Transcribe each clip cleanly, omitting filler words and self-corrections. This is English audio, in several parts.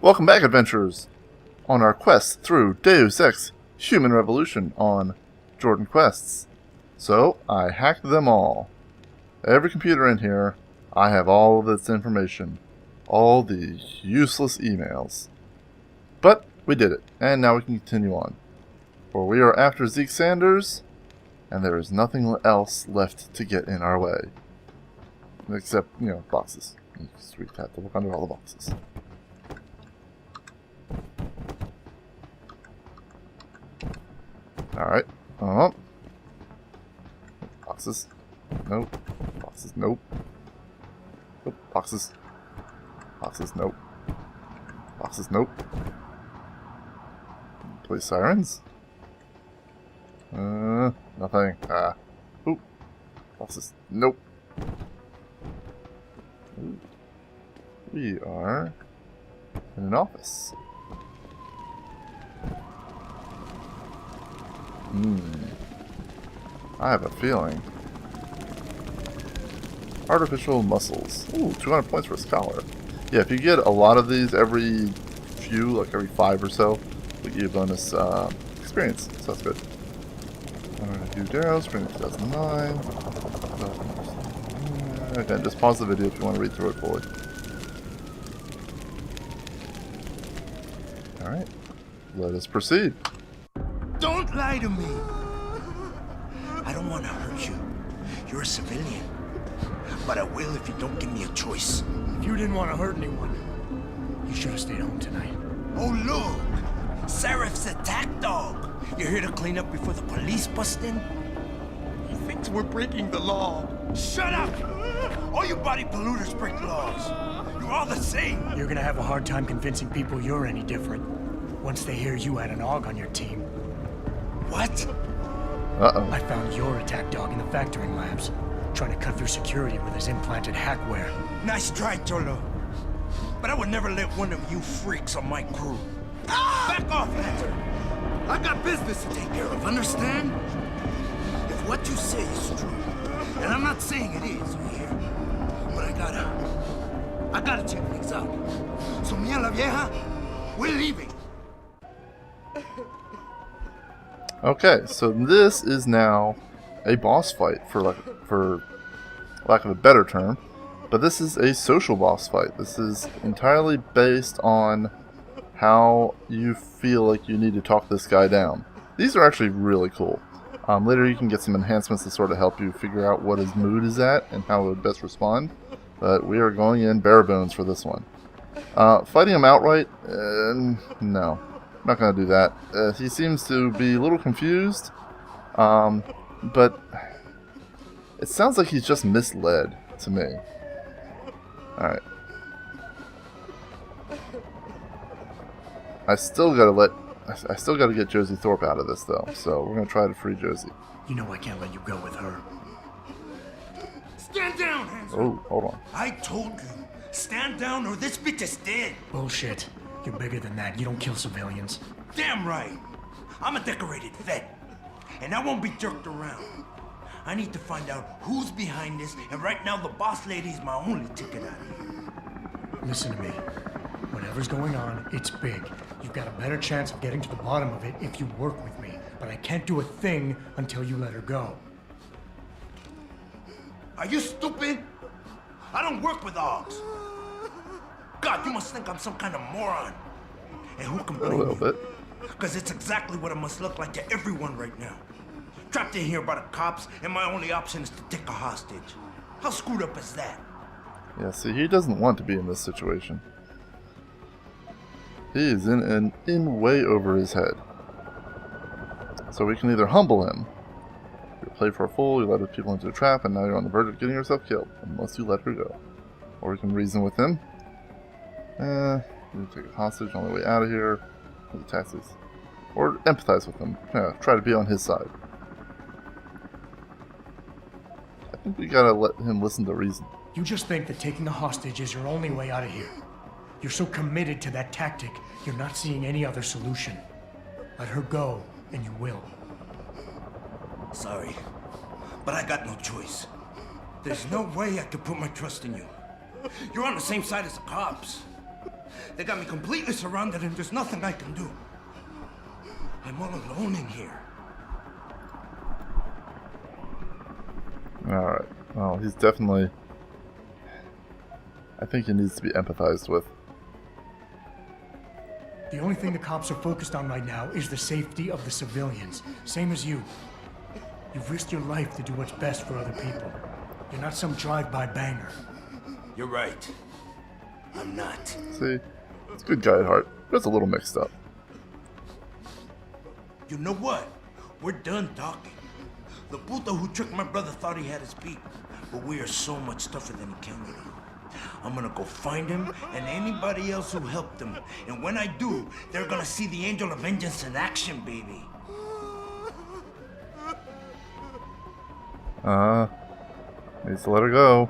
Welcome back, adventurers, on our quest through Deus Ex Human Revolution on Jordan Quests. So, I hacked them all. Every computer in here, I have all of its information. All the useless emails. But, we did it, and now we can continue on. For we are after Zeke Sanders, and there is nothing else left to get in our way. Except, boxes. We have to look under all the boxes. Alright. Boxes. Nope. Boxes. Nope. Nope. Boxes. Boxes. Nope. Boxes. Nope. Police sirens. Nothing. Oop. Boxes. Nope. Ooh. We are in an office. I have a feeling. Artificial muscles. Ooh, 200 points for a scholar. Yeah, if you get a lot of these every few, like every 5 or so, we give you a bonus experience. So that's good. Deus, spring 2009. Again, just pause the video if you want to read through it fully. Alright, let us proceed. Don't lie to me. I don't want to hurt you. You're a civilian. But I will if you don't give me a choice. If you didn't want to hurt anyone, you should have stayed home tonight. Oh, look! Seraph's attack dog. You're here to clean up before the police bust in? He thinks we're breaking the law. Shut up! All you body polluters break laws. You're all the same. You're gonna have a hard time convincing people you're any different once they hear you had an AUG on your team. What? Uh-oh. I found your attack dog in the factoring labs, trying to cut through security with his implanted hackware. Nice try, Cholo. But I would never let one of you freaks on my crew. Back off, Lantern. I got business to take care of, understand? If what you say is true, and I'm not saying it is here, but I gotta check things out. So me and la vieja, we're leaving. Okay, so this is now a boss fight, for lack of a better term. But this is a social boss fight. This is entirely based on how you feel like you need to talk this guy down. These are actually really cool. Later you can get some enhancements to sort of help you figure out what his mood is at and how it would best respond. But we are going in bare bones for this one. Fighting him outright? No. I'm not going to do that. He seems to be a little confused, but it sounds like he's just misled to me. Alright. I still gotta get Josie Thorpe out of this, though, so we're going to try to free Josie. You know I can't let you go with her. Stand down, hands Oh, hold on. I told you, stand down or this bitch is dead. Bullshit. You're bigger than that. You don't kill civilians. Damn right. I'm a decorated vet, and I won't be jerked around. I need to find out who's behind this, and right now the boss lady's my only ticket out of here. Listen to me. Whatever's going on, it's big. You've got a better chance of getting to the bottom of it if you work with me. But I can't do a thing until you let her go. Are you stupid? I don't work with dogs. God, you must think I'm some kind of moron. And who can blame A little bit. Because it's exactly what it must look like to everyone right now. Trapped in here by the cops, and my only option is to take a hostage. How screwed up is that? Yeah, see, he doesn't want to be in this situation. He is in way over his head. So we can either humble him. You play for a fool, you let people into a trap, and now you're on the verge of getting yourself killed, unless you let her go. Or we can reason with him. You take a hostage on the way out of here. With the taxis. Or empathize with him. Yeah, try to be on his side. I think we gotta let him listen to reason. You just think that taking a hostage is your only way out of here. You're so committed to that tactic, you're not seeing any other solution. Let her go, and you will. Sorry, but I got no choice. There's no way I could put my trust in you. You're on the same side as the cops. They got me completely surrounded and there's nothing I can do. I'm all alone in here. Alright. Well, he's definitely... I think he needs to be empathized with. The only thing the cops are focused on right now is the safety of the civilians. Same as you. You've risked your life to do what's best for other people. You're not some drive-by banger. You're right. I'm not. See? He's a good guy at heart, but it's a little mixed up. You know what? We're done talking. The puto who tricked my brother thought he had us beat, but we are so much tougher than he counted on. I'm gonna go find him and anybody else who helped him. And when I do, they're gonna see the Angel of Vengeance in action, baby. Needs to let her go.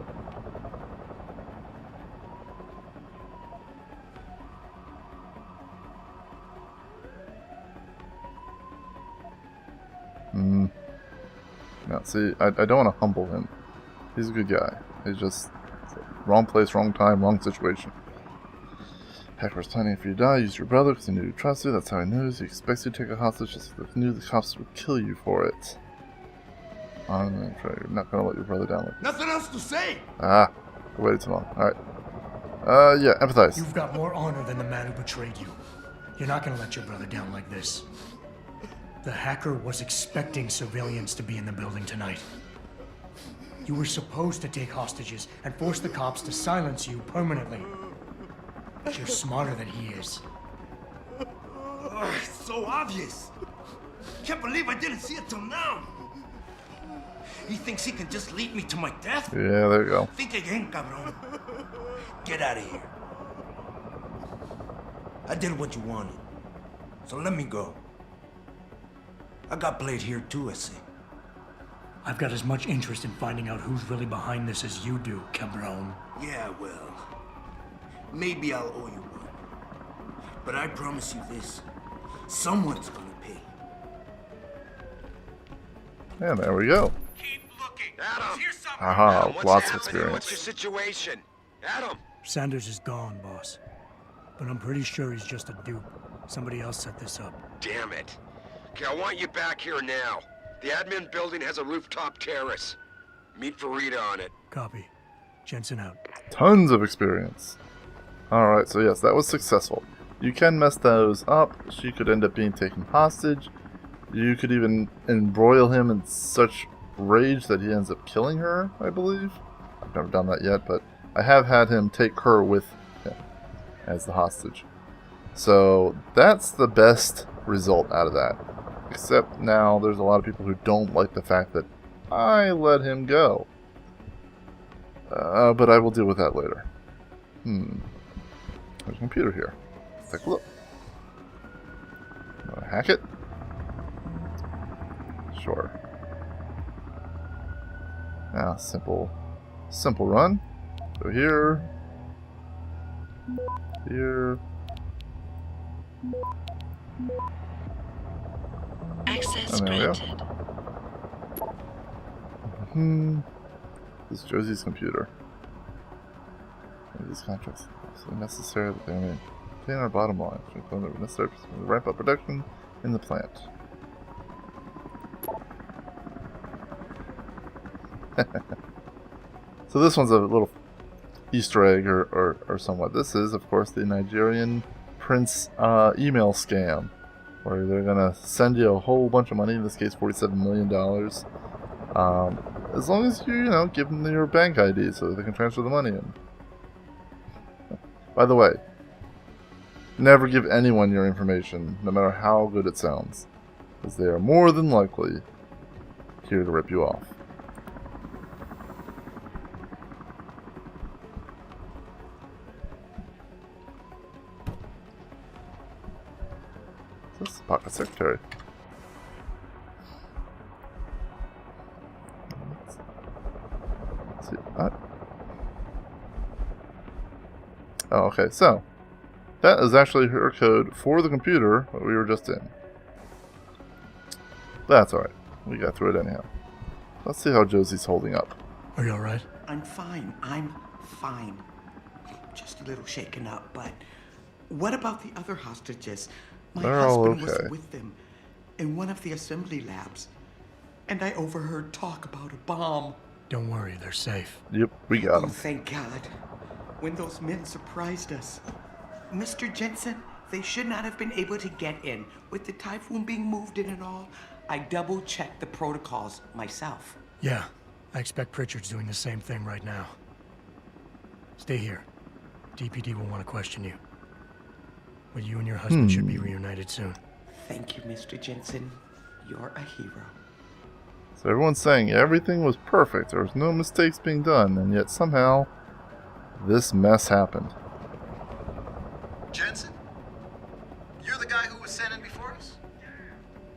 Now, see, I don't want to humble him. He's a good guy. He's just wrong place, wrong time, wrong situation. Hacker was planning for you to die. Use your brother because he knew you trust you. That's how he knows. He expects you to take a hostage just because he knew the cops would kill you for it. I'm you're not gonna let your brother down like this. Nothing else to say. I waited too long. Alright. Yeah, empathize. You've got more honor than the man who betrayed you. You're not gonna let your brother down like this. The hacker was expecting civilians to be in the building tonight. You were supposed to take hostages and force the cops to silence you permanently. But you're smarter than he is. It's so obvious. Can't believe I didn't see it till now. He thinks he can just lead me to my death? Yeah, there you go. Think again, cabron. Get out of here. I did what you wanted, so let me go. I got played here too, I see. I've got as much interest in finding out who's really behind this as you do, cabron. Yeah, well, maybe I'll owe you one. But I promise you this, someone's gonna pay. And there we go. Keep looking. Adam! Aha, What's lots of happening? experience. What's your situation? Adam! Sanders is gone, boss. But I'm pretty sure he's just a dupe. Somebody else set this up. Damn it. Okay, I want you back here now. The admin building has a rooftop terrace. Meet Farida on it. Copy. Jensen out. Tons of experience. Alright, so yes, that was successful. You can mess those up. She could end up being taken hostage. You could even embroil him in such rage that he ends up killing her, I believe. I've never done that yet, but I have had him take her with him as the hostage. So that's the best result out of that. Except now there's a lot of people who don't like the fact that I let him go. But I will deal with that later. There's a computer here. Let's take a look. Want to hack it? Sure. Now, simple run. Go here. Here. Access And there we granted. go. This is Josie's computer. These contracts are necessary that they maintain our bottom line, which include the necessary to ramp up production in the plant. So this one's a little Easter egg or somewhat. This is, of course, the Nigerian prince email scam, where they're gonna send you a whole bunch of money. In this case, $47 million. As long as you give them your bank ID so that they can transfer the money in. By the way, never give anyone your information, no matter how good it sounds, because they are more than likely here to rip you off. This is Pocket Secretary. Let's see what? Oh, okay, so that is actually her code for the computer that we were just in. That's alright. We got through it anyhow. Let's see how Josie's holding up. Are you alright? I'm fine. I'm fine. Just a little shaken up, but What about the other hostages? My They're all husband okay. was with them in one of the assembly labs, and I overheard talk about a bomb. Don't worry, they're safe. Yep, we got Oh, them. thank God. When those men surprised us. Mr. Jensen, they should not have been able to get in. With the typhoon being moved in and all, I double-checked the protocols myself. Yeah, I expect Pritchard's doing the same thing right now. Stay here. DPD will want to question you. But you and your husband should be reunited soon. Thank you, Mr. Jensen. You're a hero. So everyone's saying everything was perfect, there was no mistakes being done, and yet somehow this mess happened. Jensen? You're the guy who was sent in before us?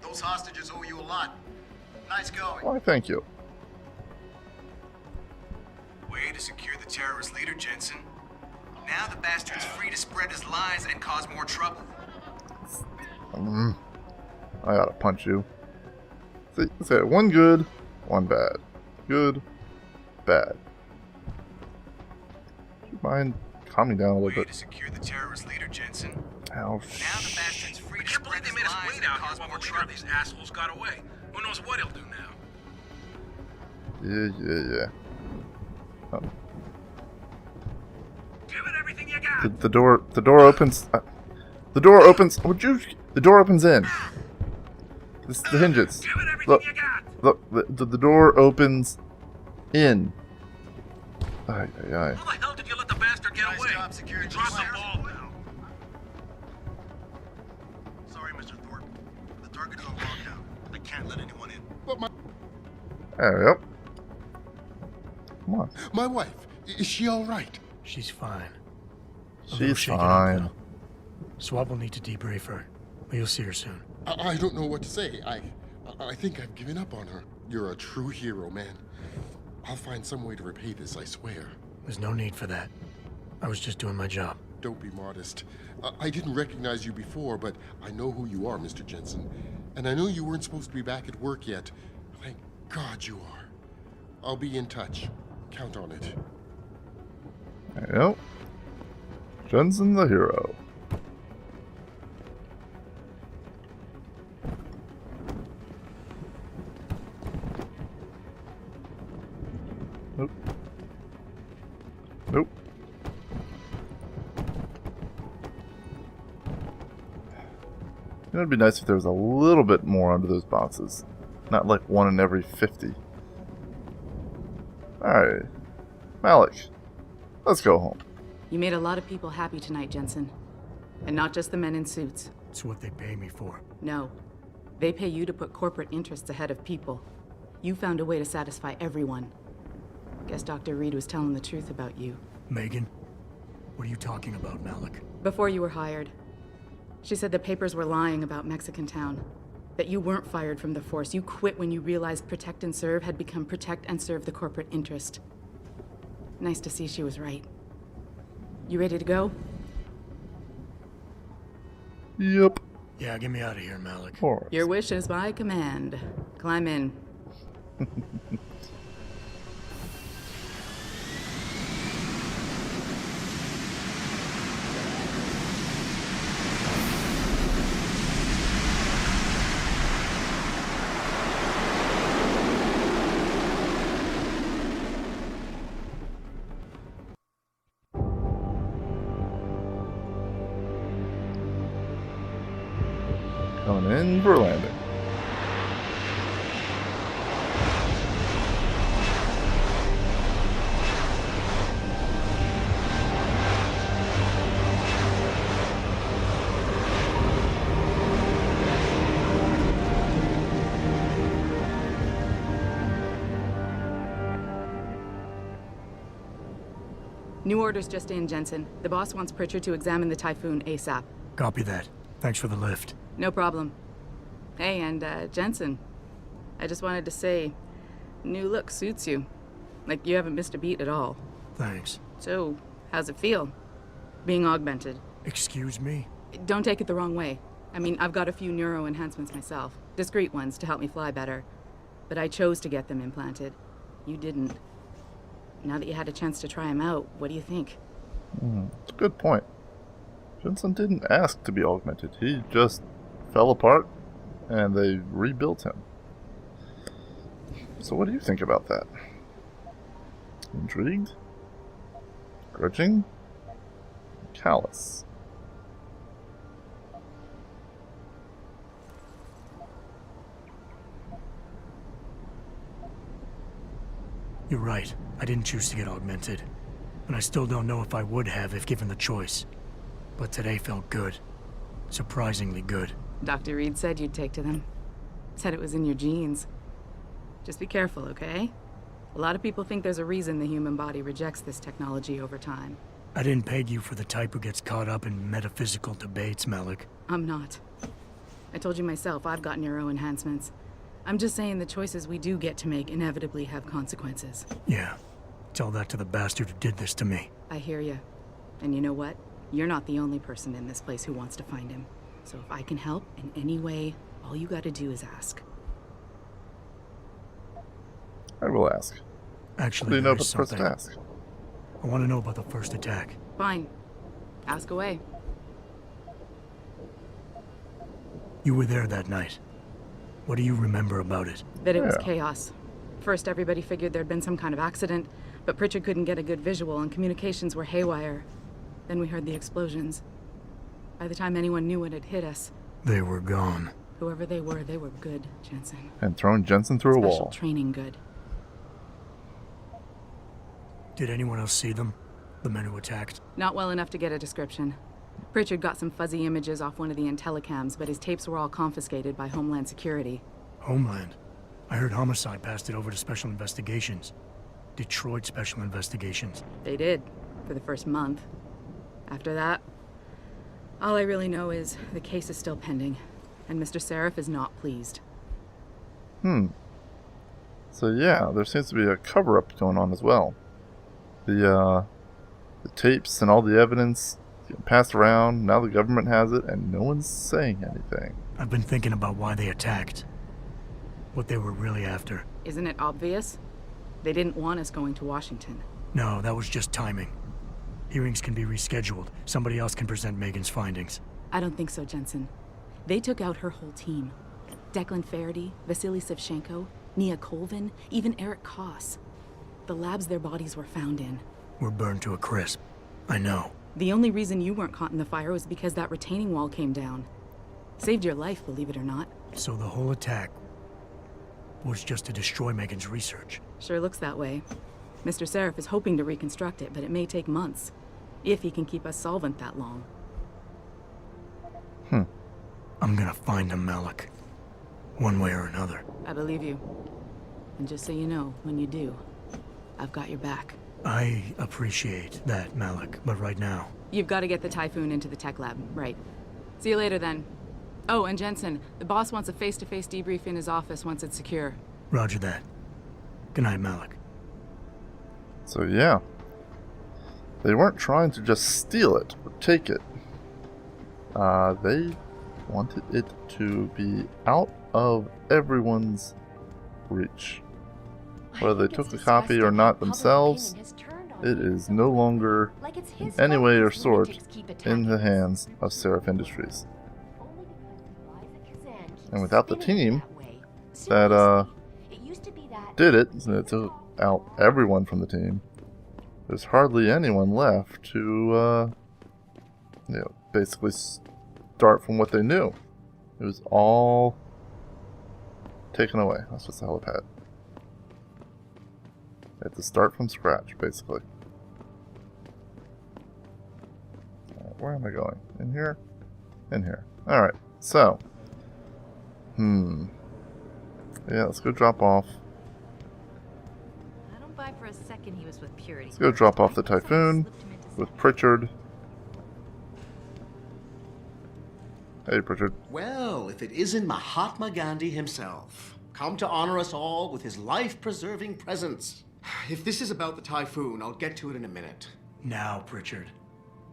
Those hostages owe you a lot. Nice going. Why, thank you. Way to secure the terrorist leader, Jensen. Now the bastard's free to spread his lies and cause more trouble. I ought to punch you. Say one good, one bad. Good, bad. Would you mind calming down a little Way bit? to secure the terrorist leader, Jensen. Ow, Now the bastard's free to Can't spread believe they his made us lies wait and out cause here while more the leader trouble. of these assholes got away. Who knows what he'll do now? Yeah. Oh. Give it everything you got. The door opens. The door opens. Would you? The door opens in. This is the hinges. Give it everything Look, you got. look. The door opens in. Ay. How the hell did you let the bastard get Nice away? job securing Drop the the stairs. ball now. Sorry, Mr. Thorpe. The target is on lockdown. I can't let anyone in. There we go. Come on. My wife, is she all right? She's fine. A little She's shaken up, fine. though. Swab will need to debrief her, but you'll see her soon. I don't know what to say. I think I've given up on her. You're a true hero, man. I'll find some way to repay this, I swear. There's no need for that. I was just doing my job. Don't be modest. I didn't recognize you before, but I know who you are, Mr. Jensen. And I know you weren't supposed to be back at work yet. Thank God you are. I'll be in touch. Count on it. There you go. Jensen the hero. Nope. Nope. It'd be nice if there was a little bit more under those boxes. Not like 1 in every 50. Alright. Malik. Let's go home. You made a lot of people happy tonight, Jensen. And not just the men in suits. It's what they pay me for. No. They pay you to put corporate interests ahead of people. You found a way to satisfy everyone. Guess Dr. Reed was telling the truth about you. Megan? What are you talking about, Malik? Before you were hired, she said the papers were lying about Mexican Town. That you weren't fired from the force. You quit when you realized Protect and Serve had become Protect and Serve the corporate interest. Nice to see she was right. You ready to go? Yep. Yeah, get me out of here, Malik. Of course. Your wish is my command. Climb in. Coming in for landing. New orders just in, Jensen. The boss wants Pritchard to examine the Typhoon ASAP. Copy that. Thanks for the lift. No problem. Hey, and Jensen, I just wanted to say, new look suits you. Like you haven't missed a beat at all. Thanks. So, how's it feel? Being augmented? Excuse me? Don't take it the wrong way. I mean, I've got a few neuro enhancements myself. Discreet ones to help me fly better. But I chose to get them implanted. You didn't. Now that you had a chance to try them out, what do you think? It's a good point. Jensen didn't ask to be augmented. He just fell apart, and they rebuilt him. So what do you think about that? Intrigued? Grudging? Callous? You're right. I didn't choose to get augmented. And I still don't know if I would have if given the choice. But today felt good. Surprisingly good. Dr. Reed said you'd take to them. Said it was in your genes. Just be careful, okay? A lot of people think there's a reason the human body rejects this technology over time. I didn't peg you for the type who gets caught up in metaphysical debates, Malik. I'm not. I told you myself, I've got neuro enhancements. I'm just saying the choices we do get to make inevitably have consequences. Yeah. Tell that to the bastard who did this to me. I hear you. And you know what? You're not the only person in this place who wants to find him. So if I can help in any way, all you gotta do is ask. I will ask. Actually, What do you know there about is the first something. task? I want to know about the first attack. Fine. Ask away. You were there that night. What do you remember about it? That it was Yeah. chaos. First, everybody figured there'd been some kind of accident, but Pritchard couldn't get a good visual and communications were haywire. Then we heard the explosions. By the time anyone knew what had hit us, They were gone. whoever they were good, Jensen. And thrown Jensen through a Special wall. training good. Did anyone else see them? The men who attacked? Not well enough to get a description. Pritchard got some fuzzy images off one of the Intellicams, but his tapes were all confiscated by Homeland Security. Homeland? I heard Homicide passed it over to Special Investigations. Detroit Special Investigations. They did, for the first month. After that, all I really know is the case is still pending, and Mr. Seraph is not pleased. So yeah, there seems to be a cover-up going on as well. The tapes and all the evidence getting passed around. Now the government has it, and no one's saying anything. I've been thinking about why they attacked. What they were really after. Isn't it obvious? They didn't want us going to Washington. No, that was just timing. Hearings can be rescheduled. Somebody else can present Megan's findings. I don't think so, Jensen. They took out her whole team. Declan Faraday, Vasily Savchenko, Nia Colvin, even Eric Koss. The labs their bodies were found in. We're burned to a crisp. I know. The only reason you weren't caught in the fire was because that retaining wall came down. Saved your life, believe it or not. So the whole attack was just to destroy Megan's research. Sure looks that way. Mr. Seraph is hoping to reconstruct it, but it may take months. If he can keep us solvent that long. I'm gonna find him, Malik. One way or another. I believe you. And just so you know, when you do, I've got your back. I appreciate that, Malik, but right now... You've got to get the Typhoon into the tech lab, right. See you later then. Oh, and Jensen, the boss wants a face-to-face debrief in his office once it's secure. Roger that. Good night, Malik. So yeah, they weren't trying to just steal it or take it. They wanted it to be out of everyone's reach. Whether they took the copy or not themselves, it is no longer in any way or sort in the hands of Seraph Industries. And without the team that did it, and it took out everyone from the team, there's hardly anyone left to basically start from what they knew. It was all taken away. That's just the helipad. They had to start from scratch, basically. Where am I going? In here? In here. Alright, so. Yeah, let's go drop off. I don't buy for a second he was with Purity. Let's go drop off the Typhoon with Pritchard. Hey, Pritchard. Well, if it isn't Mahatma Gandhi himself, come to honor us all with his life-preserving presence. If this is about the Typhoon, I'll get to it in a minute. Now, Pritchard.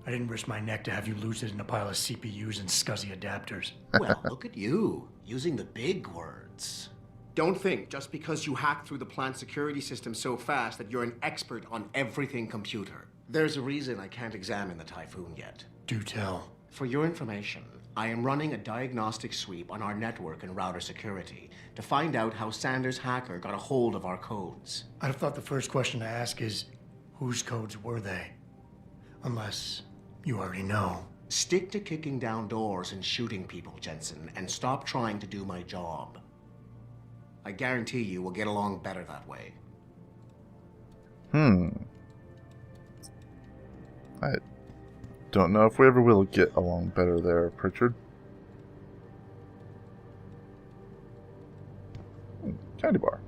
I didn't risk my neck to have you lose it in a pile of CPUs and scuzzy adapters. Well, look at you, using the big words. Don't think just because you hacked through the plant security system so fast that you're an expert on everything computer. There's a reason I can't examine the Typhoon yet. Do tell. For your information, I am running a diagnostic sweep on our network and router security to find out how Sanders' hacker got a hold of our codes. I'd have thought the first question to ask is, whose codes were they? Unless you already know. Stick to kicking down doors and shooting people, Jensen, and stop trying to do my job. I guarantee you we'll get along better that way. I don't know if we ever will get along better there, Pritchard. Candy bar.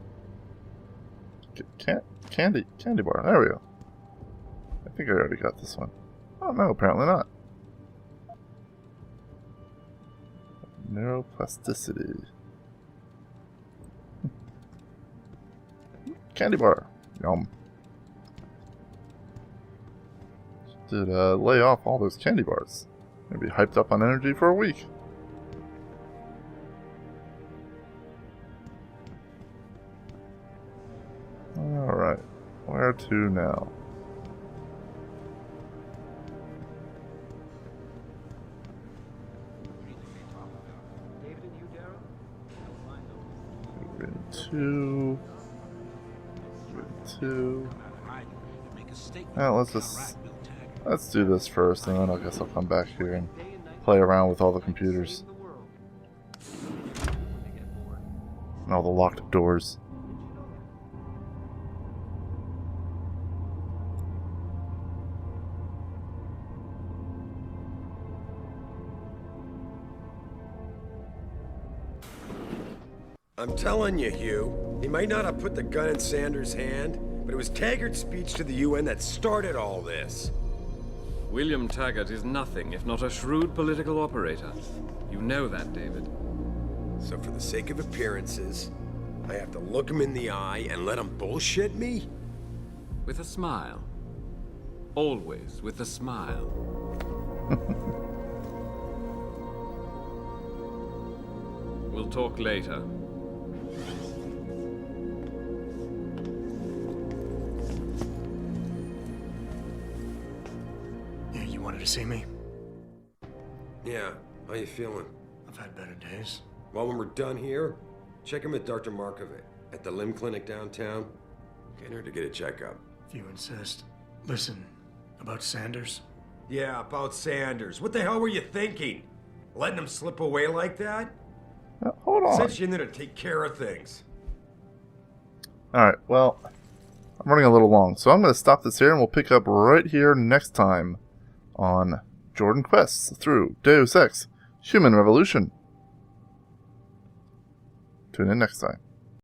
Candy bar. There we go. I think I already got this one. Oh no, apparently not. Neuroplasticity. Candy bar. Yum. Did lay off all those candy bars. Gonna be hyped up on energy for a week. Alright. Where to now? Two. Well, let's do this first, and then I guess I'll come back here and play around with all the computers and all the locked doors. I'm telling you, Hugh, he might not have put the gun in Sanders' hand, but it was Taggart's speech to the UN that started all this. William Taggart is nothing if not a shrewd political operator. You know that, David. So for the sake of appearances, I have to look him in the eye and let him bullshit me? With a smile. Always with a smile. We'll talk later. You wanted to see me? Yeah, how you feeling? I've had better days. Well, when we're done here, check in with Dr. Markovic at the limb clinic downtown. Get her to get a checkup. If you insist. Listen, about Sanders? Yeah, about Sanders. What the hell were you thinking? Letting him slip away like that? Hold on. Sent you in there to take care of things. Alright, well, I'm running a little long, so I'm going to stop this here, and we'll pick up right here next time on Jordan Quests through Deus Ex Human Revolution. Tune in next time.